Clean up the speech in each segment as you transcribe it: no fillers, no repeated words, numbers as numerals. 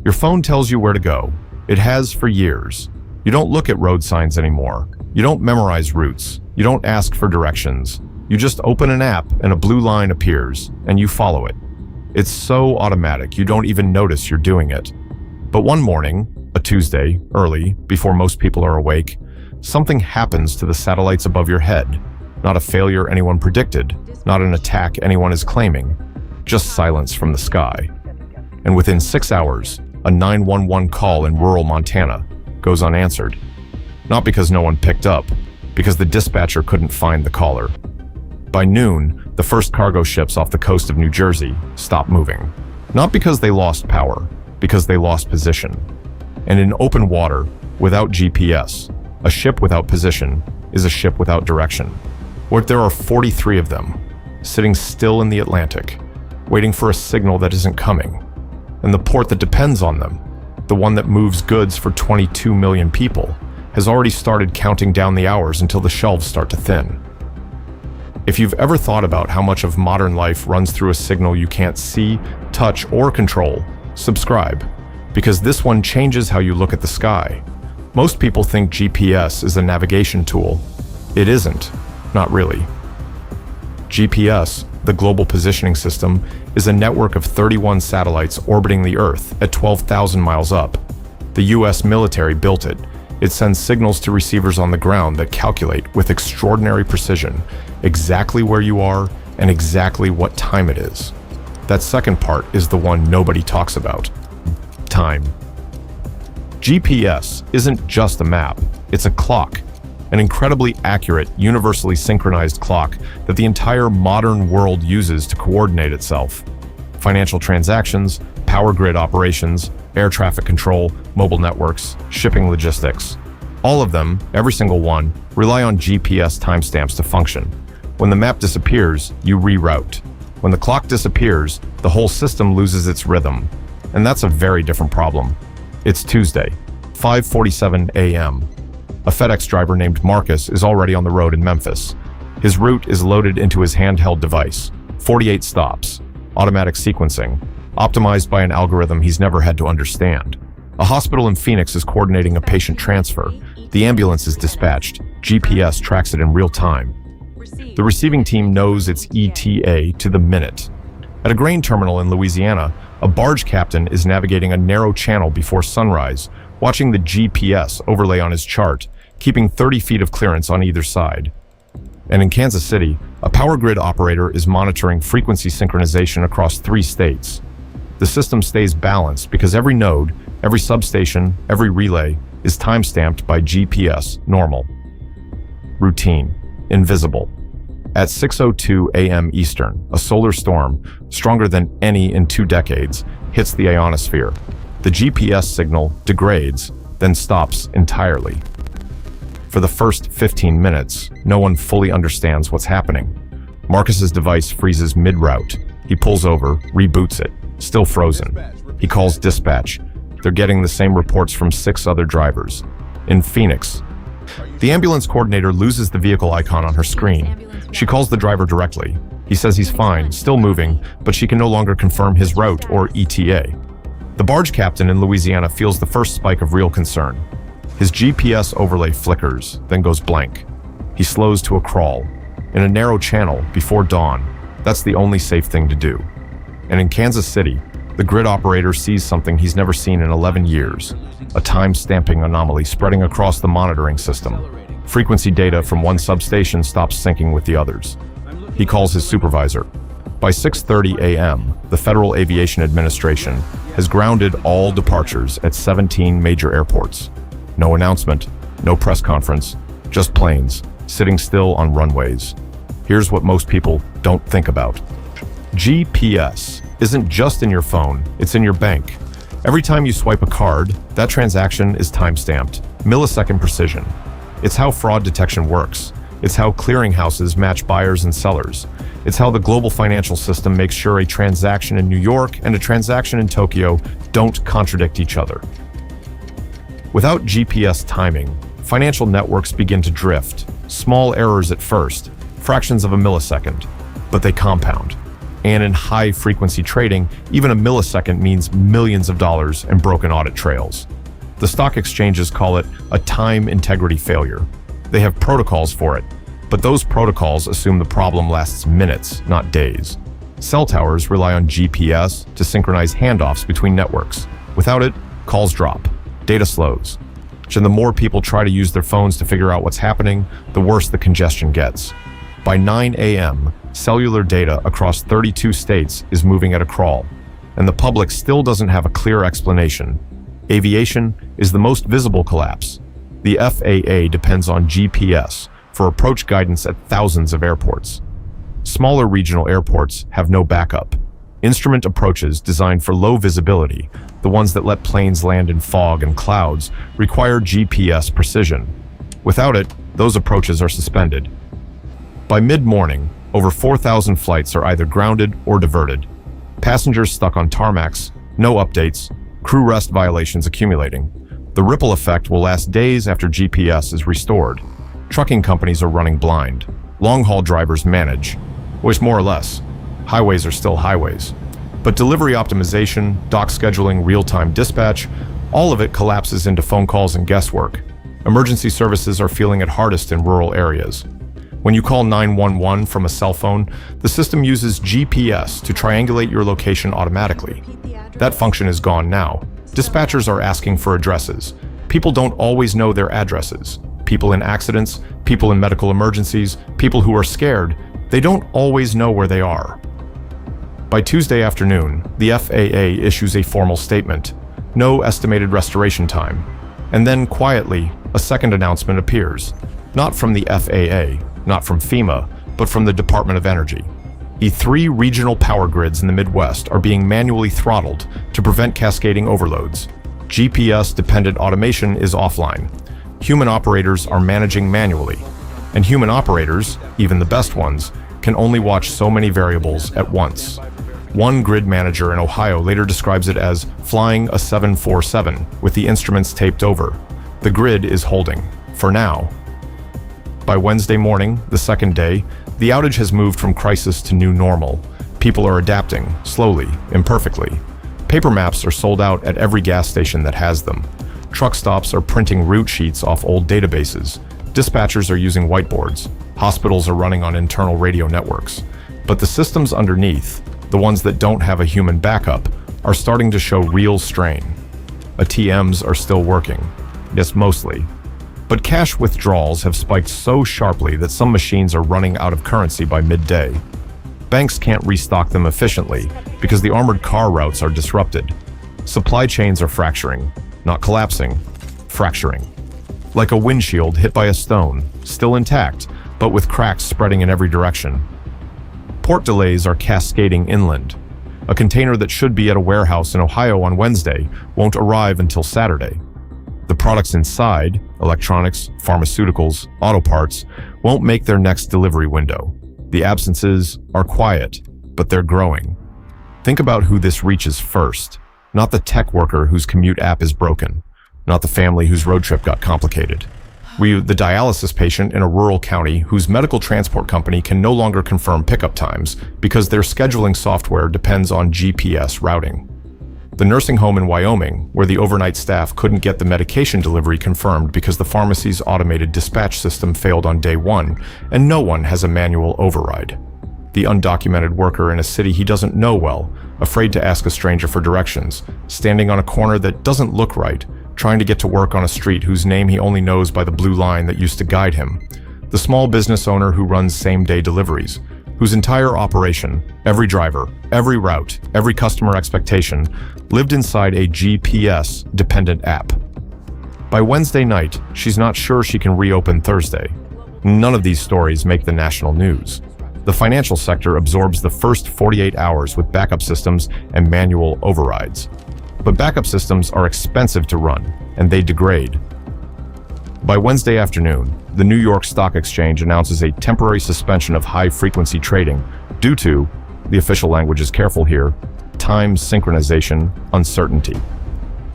Your phone tells you where to go. It has for years. You don't look at road signs anymore. You don't memorize routes. You don't ask for directions. You just open an app and a blue line appears, and you follow it. It's so automatic, you don't even notice you're doing it. But one morning, a Tuesday, early, before most people are awake, something happens to the satellites above your head. Not a failure anyone predicted, not an attack anyone is claiming, just silence from the sky. And within 6 hours, a 911 call in rural Montana goes unanswered. Not because no one picked up, because the dispatcher couldn't find the caller. By noon, the first cargo ships off the coast of New Jersey stopped moving. Not because they lost power, because they lost position. And in open water, without GPS, a ship without position is a ship without direction. What there are 43 of them, sitting still in the Atlantic, waiting for a signal that isn't coming. And the port that depends on them, the one that moves goods for 22 million people, has already started counting down the hours until the shelves start to thin. If you've ever thought about how much of modern life runs through a signal you can't see, touch, or control, subscribe, because this one changes how you look at the sky. Most people think GPS is a navigation tool. It isn't, not really. GPS, the Global Positioning System, is a network of 31 satellites orbiting the Earth at 12,000 miles up. The US military built it. It sends signals to receivers on the ground that calculate with extraordinary precision exactly where you are and exactly what time it is. That second part is the one nobody talks about. Time. GPS isn't just a map, it's a clock. An incredibly accurate, universally synchronized clock that the entire modern world uses to coordinate itself. Financial transactions, power grid operations, air traffic control, mobile networks, shipping logistics. All of them, every single one, rely on GPS timestamps to function. When the map disappears, you reroute. When the clock disappears, the whole system loses its rhythm. And that's a very different problem. It's Tuesday, 5:47 a.m. A FedEx driver named Marcus is already on the road in Memphis. His route is loaded into his handheld device. 48 stops, automatic sequencing, optimized by an algorithm he's never had to understand. A hospital in Phoenix is coordinating a patient transfer. The ambulance is dispatched. GPS tracks it in real time. The receiving team knows its ETA to the minute. At a grain terminal in Louisiana, a barge captain is navigating a narrow channel before sunrise, watching the GPS overlay on his chart, keeping 30 feet of clearance on either side. And in Kansas City, a power grid operator is monitoring frequency synchronization across 3 states. The system stays balanced because every node, every substation, every relay is time-stamped by GPS normal. Routine. Invisible. At 6:02 a.m. Eastern, a solar storm, stronger than any in 2 decades, hits the ionosphere. The GPS signal degrades, then stops entirely. For the first 15 minutes, no one fully understands what's happening. Marcus's device freezes mid-route. He pulls over, reboots it, still frozen. He calls dispatch. They're getting the same reports from 6 other drivers. In Phoenix, the ambulance coordinator loses the vehicle icon on her screen. She calls the driver directly. He says he's fine, still moving, but she can no longer confirm his route or ETA. The barge captain in Louisiana feels the first spike of real concern. His GPS overlay flickers, then goes blank. He slows to a crawl. In a narrow channel, before dawn, that's the only safe thing to do. And in Kansas City, the grid operator sees something he's never seen in 11 years, a time-stamping anomaly spreading across the monitoring system. Frequency data from one substation stops syncing with the others. He calls his supervisor. By 6:30 a.m., the Federal Aviation Administration has grounded all departures at 17 major airports. No announcement, no press conference, just planes, sitting still on runways. Here's what most people don't think about. GPS isn't just in your phone, it's in your bank. Every time you swipe a card, that transaction is time-stamped, millisecond precision. It's how fraud detection works. It's how clearinghouses match buyers and sellers. It's how the global financial system makes sure a transaction in New York and a transaction in Tokyo don't contradict each other. Without GPS timing, financial networks begin to drift. Small errors at first, fractions of a millisecond, but they compound. And in high-frequency trading, even a millisecond means millions of dollars and broken audit trails. The stock exchanges call it a time integrity failure. They have protocols for it, but those protocols assume the problem lasts minutes, not days. Cell towers rely on GPS to synchronize handoffs between networks. Without it, calls drop, data slows. And the more people try to use their phones to figure out what's happening, the worse the congestion gets. By 9 a.m., cellular data across 32 states is moving at a crawl, and the public still doesn't have a clear explanation. Aviation is the most visible collapse. The FAA depends on GPS for approach guidance at thousands of airports. Smaller regional airports have no backup. Instrument approaches designed for low visibility, the ones that let planes land in fog and clouds, require GPS precision. Without it, those approaches are suspended. By mid-morning, over 4,000 flights are either grounded or diverted. Passengers stuck on tarmacs, no updates, crew rest violations accumulating. The ripple effect will last days after GPS is restored. Trucking companies are running blind. Long-haul drivers manage, which more or less. Highways are still highways. But delivery optimization, dock scheduling, real-time dispatch, all of it collapses into phone calls and guesswork. Emergency services are feeling it hardest in rural areas. When you call 911 from a cell phone, the system uses GPS to triangulate your location automatically. That function is gone now. Dispatchers are asking for addresses. People don't always know their addresses. People in accidents, people in medical emergencies, people who are scared, they don't always know where they are. By Tuesday afternoon, the FAA issues a formal statement. No estimated restoration time. And then, quietly, a second announcement appears. Not from the FAA, not from FEMA, but from the Department of Energy. The 3 regional power grids in the Midwest are being manually throttled to prevent cascading overloads. GPS-dependent automation is offline. Human operators are managing manually. And human operators, even the best ones, can only watch so many variables at once. One grid manager in Ohio later describes it as flying a 747 with the instruments taped over. The grid is holding, for now. By Wednesday morning, the second day, the outage has moved from crisis to new normal. People are adapting, slowly, imperfectly. Paper maps are sold out at every gas station that has them. Truck stops are printing route sheets off old databases. Dispatchers are using whiteboards. Hospitals are running on internal radio networks. But the systems underneath, the ones that don't have a human backup, are starting to show real strain. ATMs are still working. Yes, mostly. But cash withdrawals have spiked so sharply that some machines are running out of currency by midday. Banks can't restock them efficiently because the armored car routes are disrupted. Supply chains are fracturing, not collapsing, fracturing. Like a windshield hit by a stone, still intact, but with cracks spreading in every direction. Port delays are cascading inland. A container that should be at a warehouse in Ohio on Wednesday won't arrive until Saturday. The products inside, electronics, pharmaceuticals, auto parts, won't make their next delivery window. The absences are quiet, but they're growing. Think about who this reaches first. Not the tech worker whose commute app is broken. Not the family whose road trip got complicated. The dialysis patient in a rural county whose medical transport company can no longer confirm pickup times because their scheduling software depends on GPS routing. The nursing home in Wyoming, where the overnight staff couldn't get the medication delivery confirmed because the pharmacy's automated dispatch system failed on day 1, and no one has a manual override. The undocumented worker in a city he doesn't know well, afraid to ask a stranger for directions, standing on a corner that doesn't look right, trying to get to work on a street whose name he only knows by the blue line that used to guide him. The small business owner who runs same-day deliveries, whose entire operation, every driver, every route, every customer expectation, lived inside a GPS-dependent app. By Wednesday night, she's not sure she can reopen Thursday. None of these stories make the national news. The financial sector absorbs the first 48 hours with backup systems and manual overrides. But backup systems are expensive to run, and they degrade. By Wednesday afternoon, the New York Stock Exchange announces a temporary suspension of high-frequency trading due to, the official language is careful here, time synchronization uncertainty.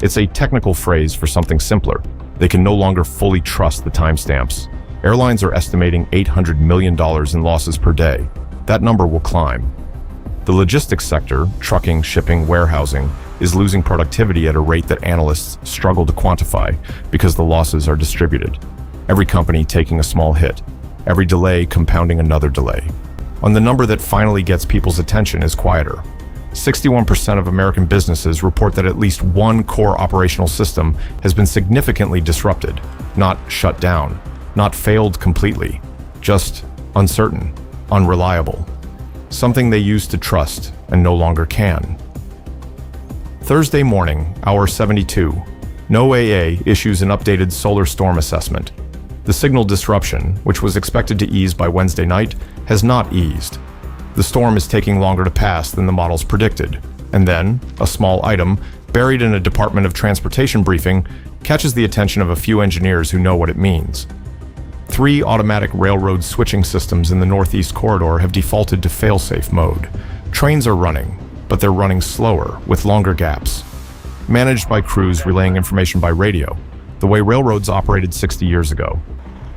It's a technical phrase for something simpler. They can no longer fully trust the timestamps. Airlines are estimating $800 million in losses per day. That number will climb. The logistics sector, trucking, shipping, warehousing, is losing productivity at a rate that analysts struggle to quantify because the losses are distributed. Every company taking a small hit, every delay compounding another delay. And the number that finally gets people's attention is quieter. 61% of American businesses report that at least one core operational system has been significantly disrupted, not shut down, not failed completely, just uncertain, unreliable. Something they used to trust and no longer can. Thursday morning, hour 72, NOAA issues an updated solar storm assessment. The signal disruption, which was expected to ease by Wednesday night, has not eased. The storm is taking longer to pass than the models predicted, and then, a small item, buried in a Department of Transportation briefing, catches the attention of a few engineers who know what it means. 3 automatic railroad switching systems in the Northeast Corridor have defaulted to fail-safe mode. Trains are running, but they're running slower, with longer gaps. Managed by crews relaying information by radio, the way railroads operated 60 years ago.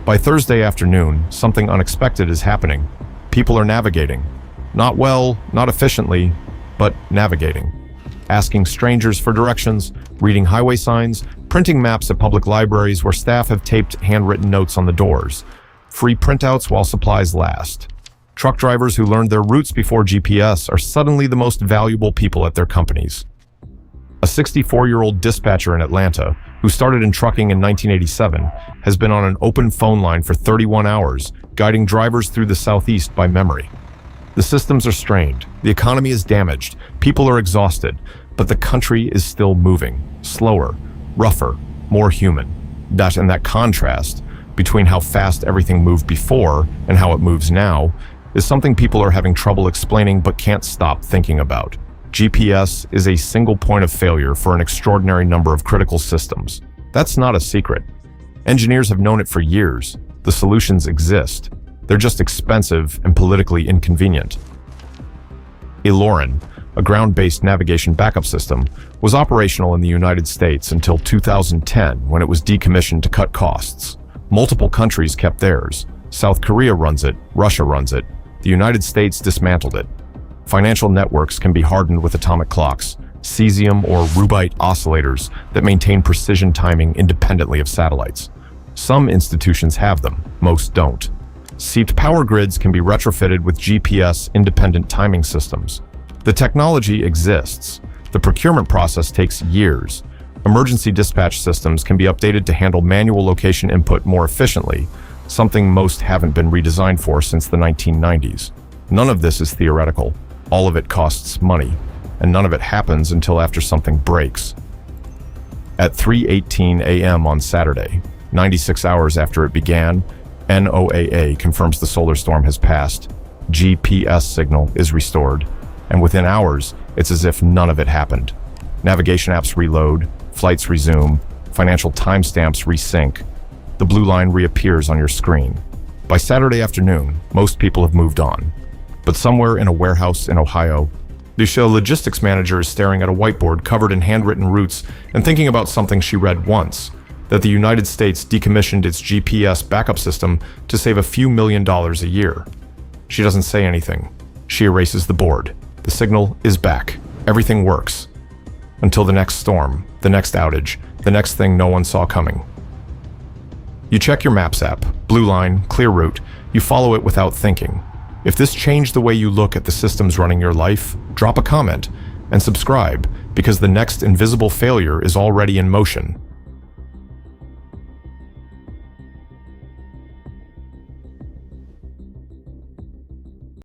By Thursday afternoon, something unexpected is happening. People are navigating. Not well, not efficiently, but navigating. Asking strangers for directions, reading highway signs, printing maps at public libraries where staff have taped handwritten notes on the doors. Free printouts while supplies last. Truck drivers who learned their routes before GPS are suddenly the most valuable people at their companies. A 64-year-old dispatcher in Atlanta, who started in trucking in 1987, has been on an open phone line for 31 hours, guiding drivers through the Southeast by memory. The systems are strained, the economy is damaged, people are exhausted, but the country is still moving, slower, rougher, more human. That contrast between how fast everything moved before and how it moves now is something people are having trouble explaining but can't stop thinking about. GPS is a single point of failure for an extraordinary number of critical systems. That's not a secret. Engineers have known it for years. The solutions exist. They're just expensive and politically inconvenient. ionosphere, a ground-based navigation backup system, was operational in the United States until 2010 when it was decommissioned to cut costs. Multiple countries kept theirs. South Korea runs it, Russia runs it. The United States dismantled it. Financial networks can be hardened with atomic clocks, cesium or rubite oscillators that maintain precision timing independently of satellites. Some institutions have them, most don't. Seeped power grids can be retrofitted with GPS-independent timing systems. The technology exists. The procurement process takes years. Emergency dispatch systems can be updated to handle manual location input more efficiently, something most haven't been redesigned for since the 1990s. None of this is theoretical. All of it costs money, and none of it happens until after something breaks. At 3:18 a.m. on Saturday, 96 hours after it began, NOAA confirms the solar storm has passed, GPS signal is restored, and within hours, it's as if none of it happened. Navigation apps reload, flights resume, financial timestamps resync. The blue line reappears on your screen. By Saturday afternoon, most people have moved on. But somewhere in a warehouse in Ohio, the logistics manager is staring at a whiteboard covered in handwritten routes and thinking about something she read once, that the United States decommissioned its GPS backup system to save a few $1 million a year. She doesn't say anything. She erases the board. The signal is back. Everything works. Until the next storm, the next outage, the next thing no one saw coming. You check your Maps app, blue line, clear route. You follow it without thinking. If this changed the way you look at the systems running your life, drop a comment and subscribe because the next invisible failure is already in motion.